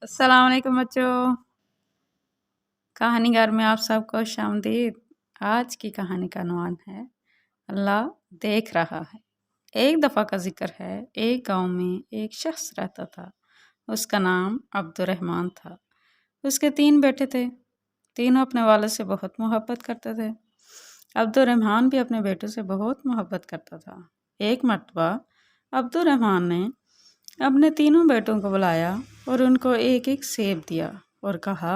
अस्सलाम वालेकुम बच्चों। कहानीगार में आप सबको खुशामदीद। आज की कहानी का नाम है अल्लाह देख रहा है। एक दफ़ा का जिक्र है, एक गांव में एक शख्स रहता था। उसका नाम अब्दुर्रहमान था। उसके 3 बेटे थे। तीनों अपने वालिद से बहुत मोहब्बत करते थे। अब्दुर्रहमान भी अपने बेटों से बहुत मोहब्बत करता था। एक मर्तबा अब्दुर्रहमान ने अपने तीनों बेटों को बुलाया और उनको एक एक सेब दिया और कहा,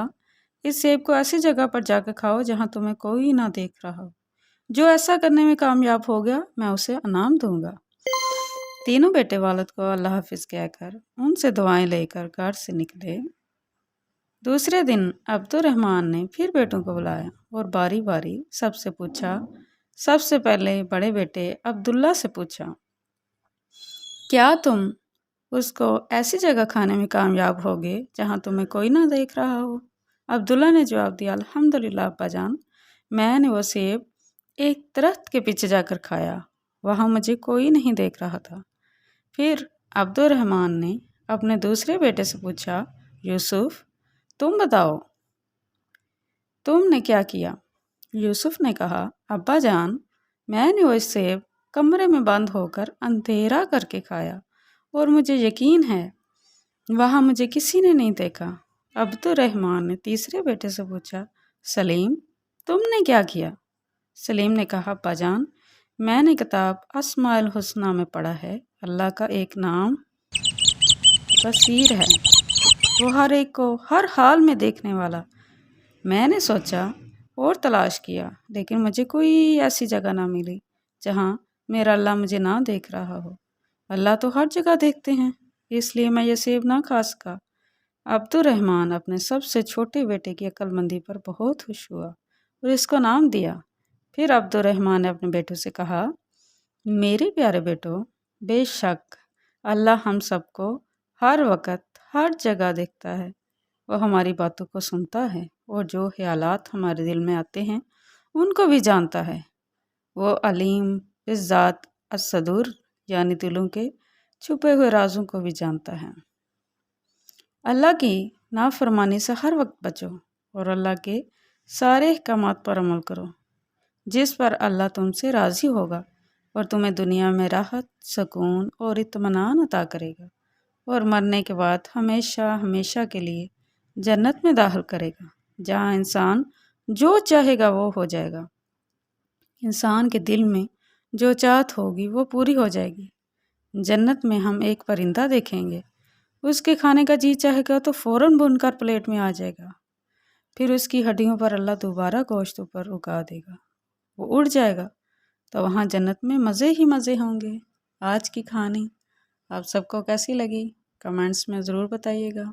इस सेब को ऐसी जगह पर जाकर खाओ जहाँ तुम्हें कोई ना देख रहा हो। जो ऐसा करने में कामयाब हो गया, मैं उसे इनाम दूंगा। तीनों बेटे वालिद को अल्लाह हाफिज कहकर उनसे दुआएं लेकर घर से निकले। दूसरे दिन अब्दुर्रहमान ने फिर बेटों को बुलाया और बारी बारी सबसे पूछा। सबसे पहले बड़े बेटे अब्दुल्ला से पूछा, क्या तुम उसको ऐसी जगह खाने में कामयाब होगे जहाँ तुम्हें कोई ना देख रहा हो? अब्दुल्ला ने जवाब दिया, अल्हम्दुलिल्लाह अब्बाजान, मैंने वो सेब एक दरख्त के पीछे जाकर खाया, वहाँ मुझे कोई नहीं देख रहा था। फिर अब्दुर्रहमान ने अपने दूसरे बेटे से पूछा, यूसुफ, तुम बताओ, तुमने क्या किया? यूसुफ ने कहा, अब्बा जान, मैंने वो सेब कमरे में बंद होकर अंधेरा करके खाया और मुझे यकीन है वहाँ मुझे किसी ने नहीं देखा। अब्दुर्रहमान ने तीसरे बेटे से पूछा, सलीम, तुमने क्या किया? सलीम ने कहा, अब्बा जान, मैंने किताब अस्माउल हुस्ना में पढ़ा है, अल्लाह का एक नाम बसीर है, वो हर एक को हर हाल में देखने वाला। मैंने सोचा और तलाश किया, लेकिन मुझे कोई ऐसी जगह ना मिली जहाँ मेरा अल्लाह मुझे ना देख रहा हो। अल्लाह तो हर जगह देखते हैं, इसलिए मैं ये सेब ना खा सका। अब्दुर्रहमान अपने सबसे छोटे बेटे की अक्लमंदी पर बहुत खुश हुआ और इसको नाम दिया। फिर अब्दुर्रहमान ने अपने बेटों से कहा, मेरे प्यारे बेटो, बेशक अल्लाह हम सबको हर वक्त हर जगह देखता है। वो हमारी बातों को सुनता है और जो ख्यालात हमारे दिल में आते हैं उनको भी जानता है। वो अलीम इज़्ज़ात अस्सदूर यानी दिलों के छुपे हुए राजों को भी जानता है। अल्लाह की नाफरमानी से हर वक्त बचो और अल्लाह के सारे अहकामात पर अमल करो, जिस पर अल्लाह तुमसे राज़ी होगा और तुम्हें दुनिया में राहत, सुकून और इत्मीनान अता करेगा और मरने के बाद हमेशा हमेशा के लिए जन्नत में दाखिल करेगा, जहाँ इंसान जो चाहेगा वो हो जाएगा। इंसान के दिल में जो चाहत होगी वो पूरी हो जाएगी। जन्नत में हम एक परिंदा देखेंगे, उसके खाने का जी चाहेगा तो फ़ौरन बुनकर प्लेट में आ जाएगा। फिर उसकी हड्डियों पर अल्लाह दोबारा गोश्त ऊपर उगा देगा, वो उड़ जाएगा, तो वहाँ जन्नत में मज़े ही मज़े होंगे। आज की कहानी आप सबको कैसी लगी? कमेंट्स में ज़रूर बताइएगा।